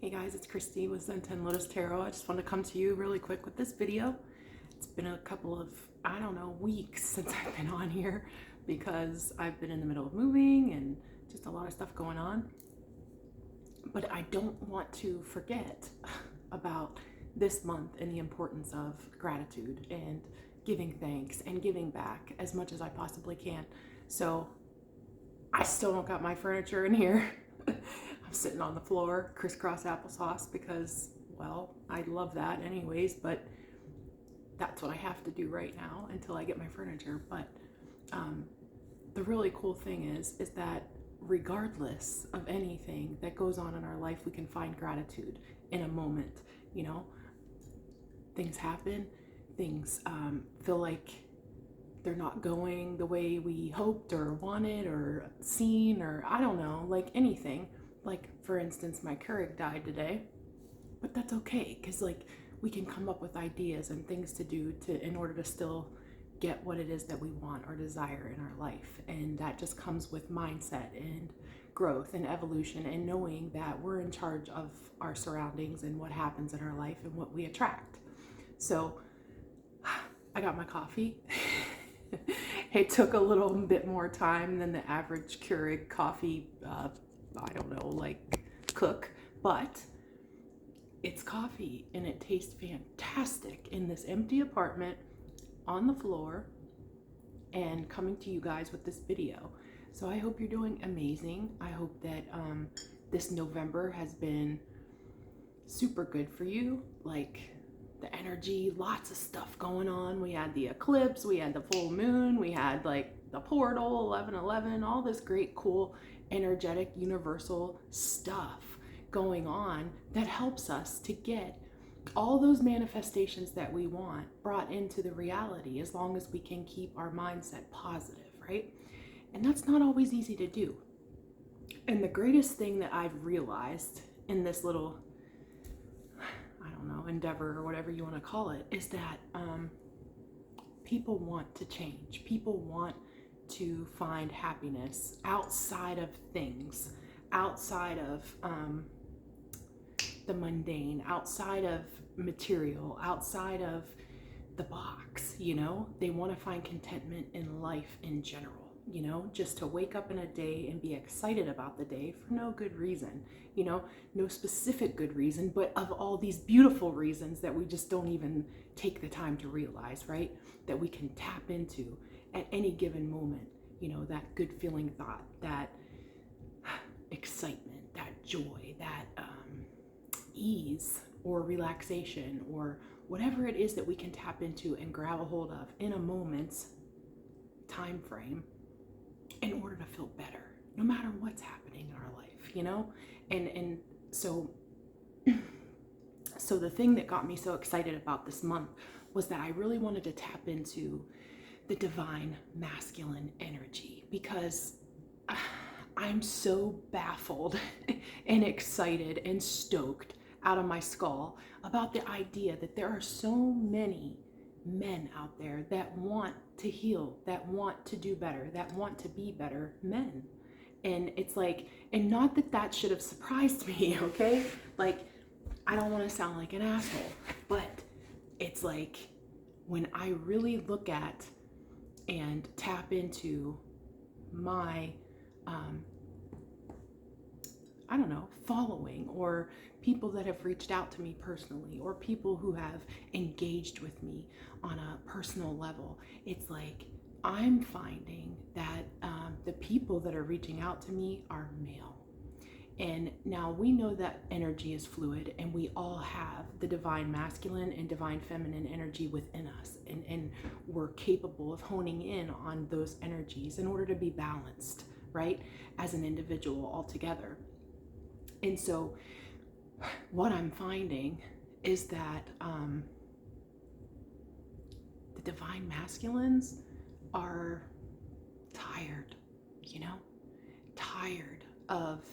Hey guys, it's Christy with Zen 10 Lotus Tarot. I just want to come to you really quick with this video. It's been a couple of, weeks since I've been on here because I've been in the middle of moving and just a lot of stuff going on. But I don't want to forget about this month and the importance of gratitude and giving thanks and giving back as much as I possibly can. So I still don't got my furniture in here. I'm sitting on the floor, crisscross applesauce, because, well, I love that anyways, but that's what I have to do right now until I get my furniture. But the really cool thing is that regardless of anything that goes on in our life, we can find gratitude in a moment. You know, things happen, things feel like they're not going the way we hoped or wanted or seen, or I don't know, like anything. Like, for instance, my Keurig died today, but that's okay, because like we can come up with ideas and things to do in order to still get what it is that we want or desire in our life. And that just comes with mindset and growth and evolution and knowing that we're in charge of our surroundings and what happens in our life and what we attract. So I got my coffee. It took a little bit more time than the average Keurig coffee, cook, but it's coffee and it tastes fantastic in this empty apartment on the floor and coming to you guys with this video. So I hope you're doing amazing. I hope that this November has been super good for you. Like, the energy, lots of stuff going on. We had the eclipse, we had the full moon, we had like the portal, 11/11, all this great, cool, energetic, universal stuff going on that helps us to get all those manifestations that we want brought into the reality, as long as we can keep our mindset positive, right? And that's not always easy to do. And the greatest thing that I've realized in this little endeavor, or whatever you want to call it, is that people want to change. People want to find happiness outside of things, outside of the mundane, outside of material, outside of the box. You know, they want to find contentment in life in general. You know, just to wake up in a day and be excited about the day for no good reason, you know, no specific good reason, but of all these beautiful reasons that we just don't even take the time to realize, right? That we can tap into at any given moment, you know, that good feeling thought, that excitement, that joy, that ease or relaxation, or whatever it is that we can tap into and grab a hold of in a moment's time frame, in order to feel better, no matter what's happening in our life, you know? And so the thing that got me so excited about this month was that I really wanted to tap into the divine masculine energy, because I'm so baffled and excited and stoked out of my skull about the idea that there are so many men out there that want to heal, that want to do better, that want to be better men. And it's like, and not that that should have surprised me, okay? Like, I don't want to sound like an asshole, but it's like, when I really look at and tap into my following, or people that have reached out to me personally, or people who have engaged with me on a personal level, it's like I'm finding that the people that are reaching out to me are male. And now we know that energy is fluid, and we all have the divine masculine and divine feminine energy within us, and we're capable of honing in on those energies in order to be balanced, right, as an individual altogether. And so what I'm finding is that the divine masculines are tired, you know, tired of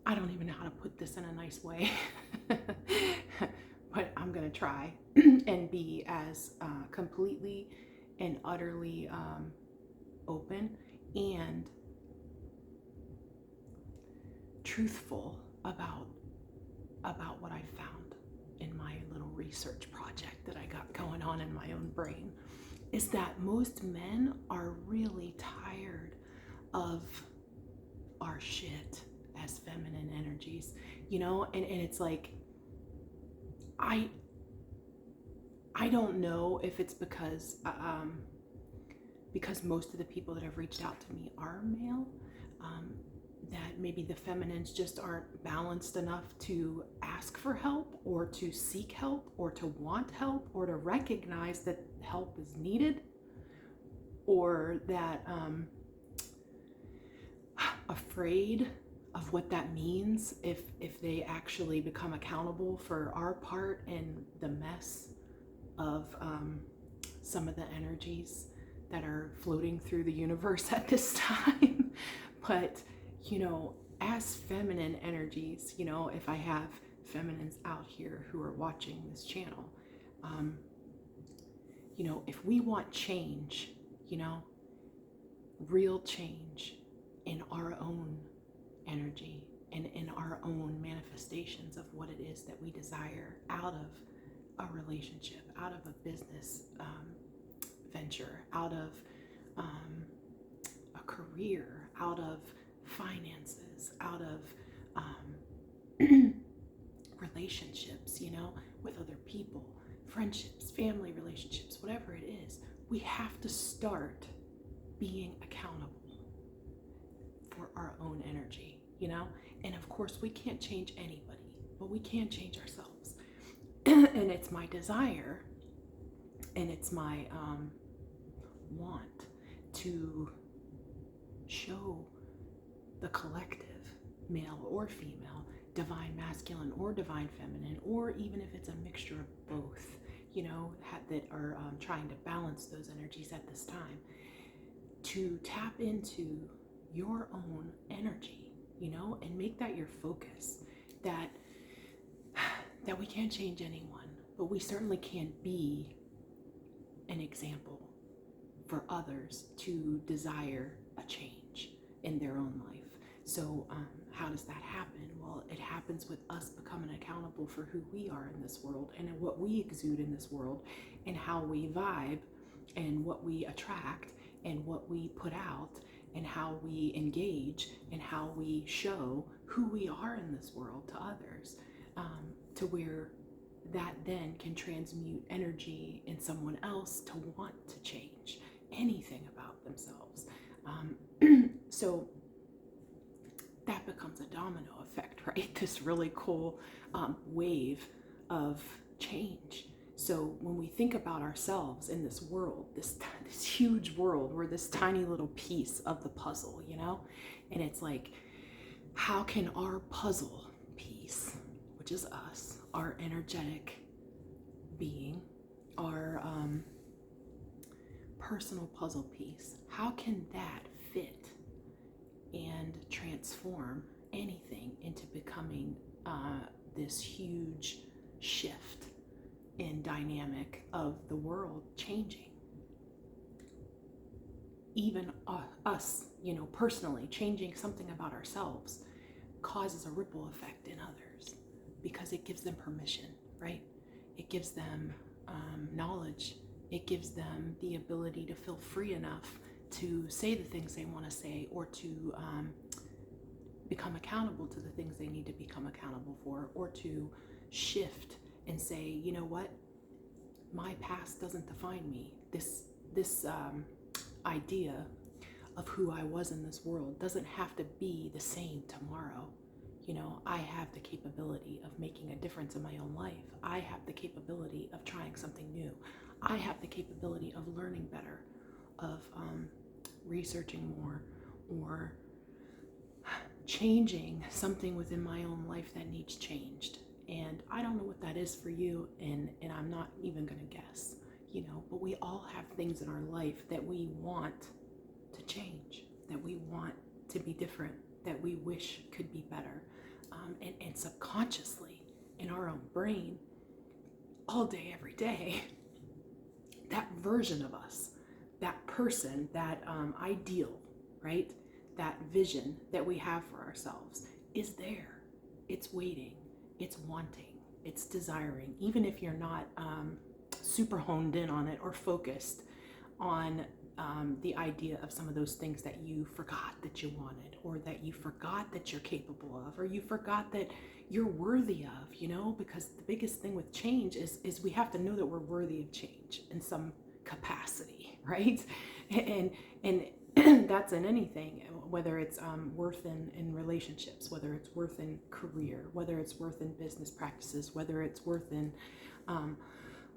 I don't even know how to put this in a nice way, but I'm going to try and be as completely and utterly open and truthful about what I found in my little research project that I got going on in my own brain, is that most men are really tired of our shit as feminine energies, you know, and it's like, I don't know if it's because most of the people that have reached out to me are male, that maybe the feminines just aren't balanced enough to ask for help or to seek help or to want help or to recognize that help is needed, or that afraid of what that means if they actually become accountable for our part in the mess of some of the energies that are floating through the universe at this time. But, you know, as feminine energies, you know, if I have feminines out here who are watching this channel, you know, if we want change, you know, real change in our own energy and in our own manifestations of what it is that we desire out of a relationship, out of a business venture, out of a career, out of finances, out of relationships, you know, with other people, friendships, family relationships, whatever it is, we have to start being accountable for our own energy, you know? And of course, we can't change anybody, but we can change ourselves. And it's my desire and it's my want to show the collective, male or female, divine masculine or divine feminine, or even if it's a mixture of both, you know, that are trying to balance those energies at this time, to tap into your own energy, you know, and make that your focus. That we can't change anyone, but we certainly can be an example for others to desire a change in their own life. So how does that happen? Well, it happens with us becoming accountable for who we are in this world and what we exude in this world and how we vibe and what we attract and what we put out and how we engage and how we show who we are in this world to others, to where that then can transmute energy in someone else to want to change anything about themselves. So that becomes a domino effect, right? This really cool wave of change. So when we think about ourselves in this world, this huge world, we're this tiny little piece of the puzzle, you know? And it's like, how can our puzzle piece, which is us, our energetic being, our personal puzzle piece, how can that fit and transform anything into becoming this huge shift in dynamic of the world changing? Even us, you know, personally changing something about ourselves causes a ripple effect in others because it gives them permission, right? It gives them knowledge. It gives them the ability to feel free enough to say the things they want to say, or to become accountable to the things they need to become accountable for, or to shift and say, you know what, my past doesn't define me. This idea of who I was in this world doesn't have to be the same tomorrow. You know, I have the capability of making a difference in my own life. I have the capability of trying something new. I have the capability of learning better, of researching more, or changing something within my own life that needs changed. And I don't know what that is for you, and I'm not even gonna guess, you know, but we all have things in our life that we want to change, that we want to be different, that we wish could be better. And subconsciously in our own brain, all day, every day, that version of us that person, that ideal, right? That vision that we have for ourselves is there. It's waiting, it's wanting, it's desiring, even if you're not super honed in on it or focused on the idea of some of those things that you forgot that you wanted, or that you forgot that you're capable of, or you forgot that you're worthy of, you know, because the biggest thing with change is we have to know that we're worthy of change in some capacity, right? And that's in anything, whether it's worth in relationships, whether it's worth in career, whether it's worth in business practices, whether it's worth in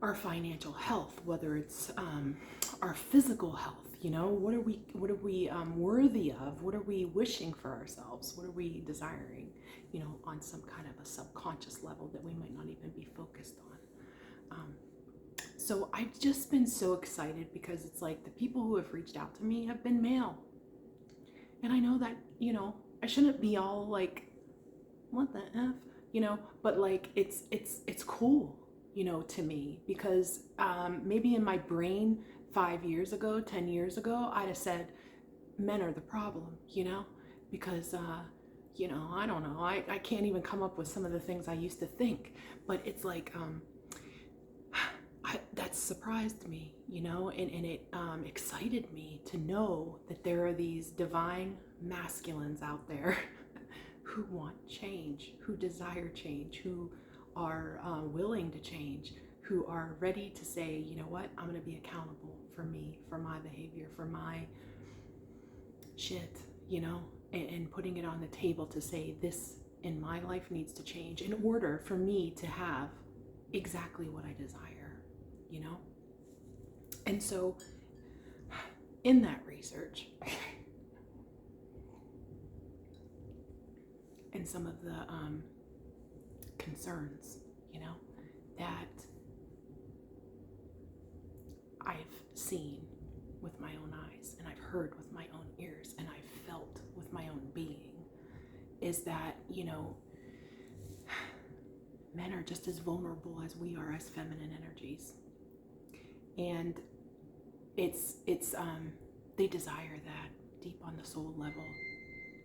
our financial health, whether it's our physical health. You know, what are we worthy of? What are we wishing for ourselves? What are we desiring, you know, on some kind of a subconscious level that we might not even be focused on? So I've just been so excited because it's like the people who have reached out to me have been male. And I know that, you know, I shouldn't be all like, what the F, you know, but like it's cool, you know, to me, because maybe in my brain 5 years ago, 10 years ago, I'd have said men are the problem, you know, because you know, I don't know, I can't even come up with some of the things I used to think, but it's like that surprised me, you know, and it excited me to know that there are these divine masculines out there who want change, who desire change, who are willing to change, who are ready to say, you know what, I'm going to be accountable for me, for my behavior, for my shit, you know, and putting it on the table to say this in my life needs to change in order for me to have exactly what I desire, you know? And so in that research and some of the concerns, you know, that I've seen with my own eyes, and I've heard with my own ears, and I've felt with my own being, is that, you know, men are just as vulnerable as we are as feminine energies. And it's they desire that deep on the soul level,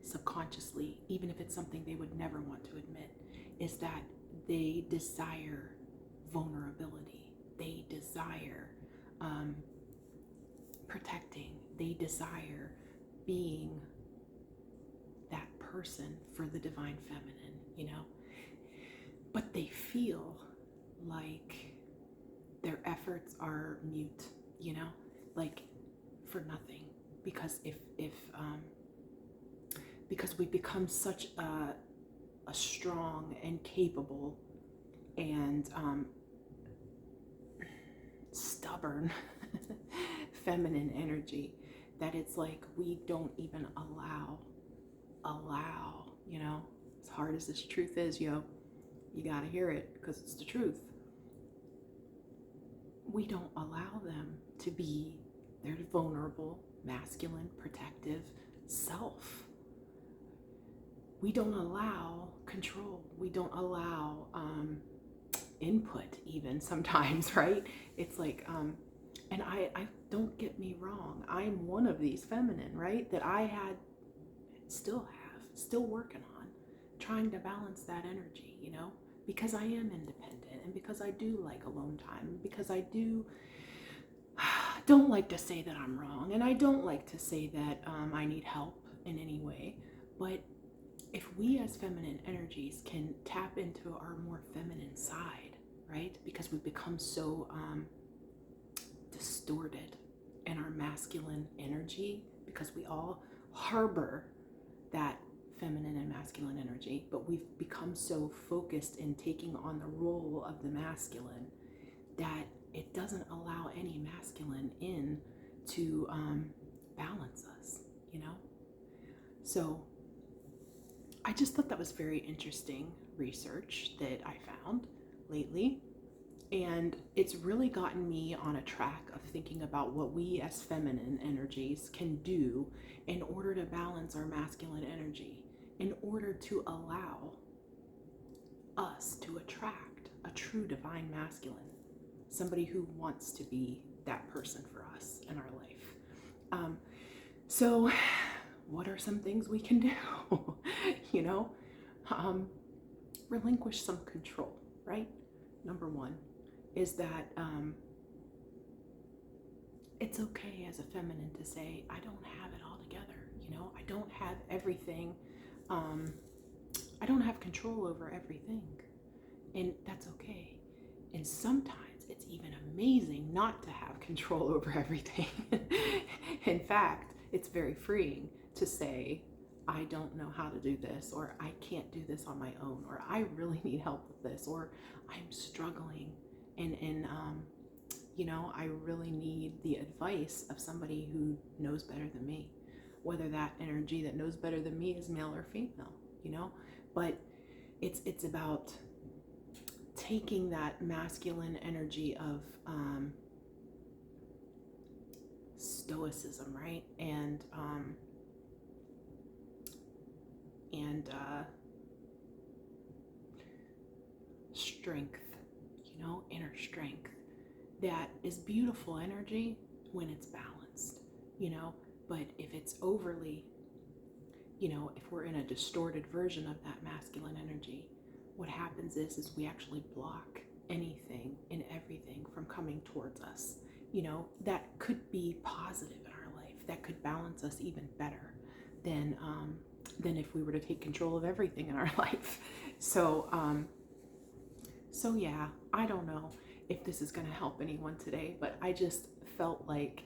subconsciously, even if it's something they would never want to admit, is that they desire vulnerability. They desire protecting. They desire being that person for the divine feminine, you know? But they feel like their efforts are mute, you know? Like for nothing. Because because we become such a strong and capable and stubborn feminine energy that it's like we don't even allow, you know, as hard as this truth is, yo, you gotta hear it because it's the truth. We don't allow them to be their vulnerable, masculine, protective self. We don't allow control. We don't allow input even sometimes, right? It's like, and I don't get me wrong, I'm one of these feminine, right? That I still working on, trying to balance that energy, you know? Because I am independent, and because I do like alone time, because I don't like to say that I'm wrong, and I don't like to say that I need help in any way. But if we as feminine energies can tap into our more feminine side, right? Because we've become so distorted in our masculine energy, because we all harbor that feminine and masculine energy, but we've become so focused in taking on the role of the masculine that it doesn't allow any masculine in to balance us, you know? So I just thought that was very interesting research that I found lately. And it's really gotten me on a track of thinking about what we as feminine energies can do in order to balance our masculine energy, in order to allow us to attract a true divine masculine, somebody who wants to be that person for us in our life. So what are some things we can do? you know, relinquish some control, right? Number one is that it's okay as a feminine to say, I don't have it all together. I don't have everything. I don't have control over everything. And that's okay. And sometimes it's even amazing not to have control over everything. In fact, it's very freeing to say, I don't know how to do this, or I can't do this on my own, or I really need help with this, or I'm struggling and I really need the advice of somebody who knows better than me, whether that energy that knows better than me is male or female, but it's about taking that masculine energy of stoicism, right? And strength, inner strength. That is beautiful energy when it's balanced, but if it's overly, if we're in a distorted version of that masculine energy, what happens is we actually block anything and everything from coming towards us, that could be positive in our life, that could balance us even better than if we were to take control of everything in our life. So yeah, I don't know if this is going to help anyone today, but I just felt like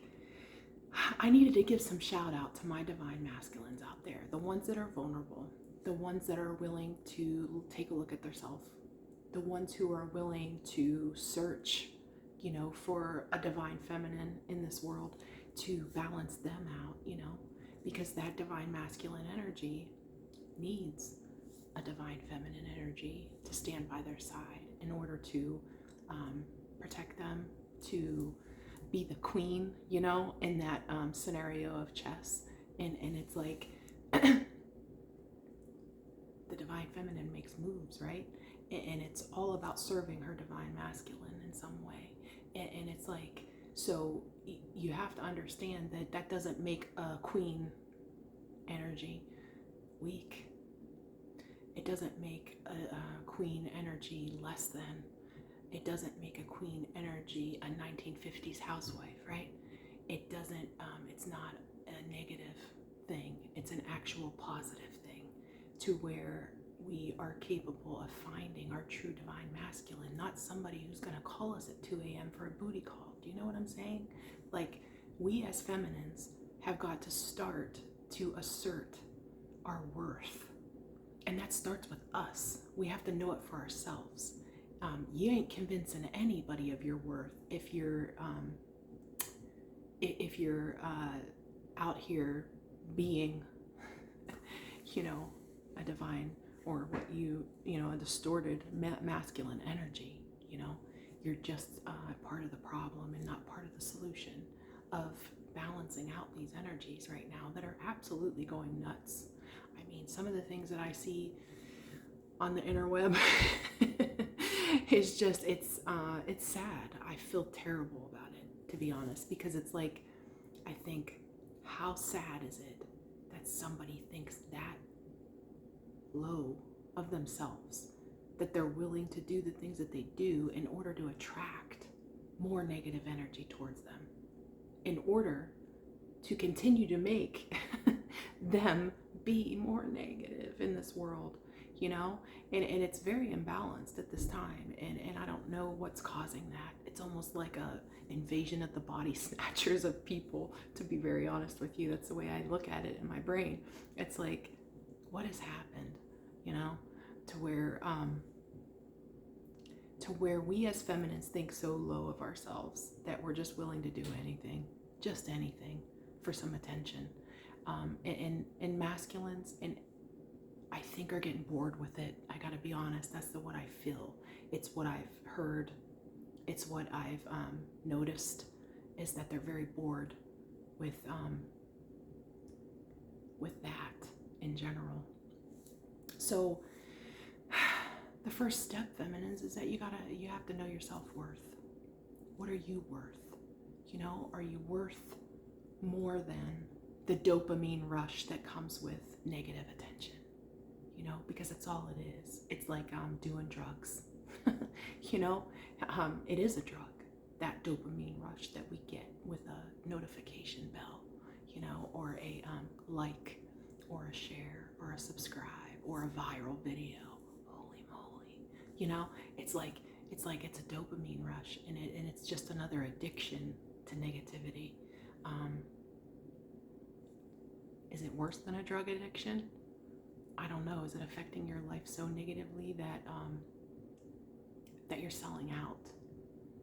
I needed to give some shout out to my divine masculines out there, the ones that are vulnerable, the ones that are willing to take a look at themselves, the ones who are willing to search, for a divine feminine in this world to balance them out, because that divine masculine energy needs a divine feminine energy to stand by their side in order to protect them, to be the queen, in that scenario of chess. And it's like the divine feminine makes moves, right? And it's all about serving her divine masculine in some way. And it's like, so you have to understand that doesn't make a queen energy weak. It doesn't make a queen energy less than. It doesn't make a queen energy a 1950s housewife, right? It doesn't, it's not a negative thing. It's an actual positive thing to where we are capable of finding our true divine masculine, not somebody who's going to call us at 2 a.m. for a booty call. Do you know what I'm saying? Like, we as feminines have got to start to assert our worth. And that starts with us. We have to know it for ourselves. You ain't convincing anybody of your worth if you're out here being, a divine, or what a distorted masculine energy. You're just part of the problem and not part of the solution of balancing out these energies right now that are absolutely going nuts. I mean, some of the things that I see on the interweb is just, it's sad. I feel terrible about it, to be honest, because it's like, I think, how sad is it that somebody thinks that low of themselves, that they're willing to do the things that they do in order to attract more negative energy towards them, in order to continue to make them be more negative in this world, and it's very imbalanced at this time, and I don't know what's causing that. It's almost like a invasion of the body snatchers of people, to be very honest with you. That's the way I look at it in my brain. It's like, what has happened, to where we as feminines think so low of ourselves that we're just willing to do anything, just anything, for some attention. And masculines, and I think, are getting bored with it. I gotta be honest, that's what I feel. It's what I've heard. It's what I've noticed, is that they're very bored with that in general. So the first step, feminines, is that you have to know your self-worth. What are you worth? Are you worth more than the dopamine rush that comes with negative attention, you know, because that's all it is. It's like doing drugs, you know, it is a drug, that dopamine rush that we get with a notification bell, you know, or a like, or a share, or a subscribe, or a viral video. Holy moly, you know, it's like it's a dopamine rush, and it's just another addiction to negativity. Is it worse than a drug addiction? I don't know. Is it affecting your life so negatively that that you're selling out?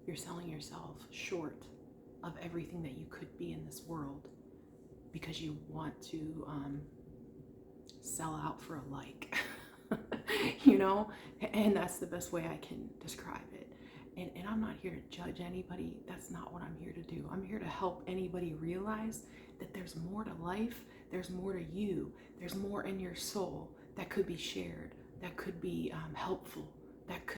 You're selling yourself short of everything that you could be in this world because you want to sell out for a like, you know? And that's the best way I can describe it. And I'm not here to judge anybody. That's not what I'm here to do. I'm here to help anybody realize that there's more to life. There's more to you. There's more in your soul that could be shared, that could be helpful, that could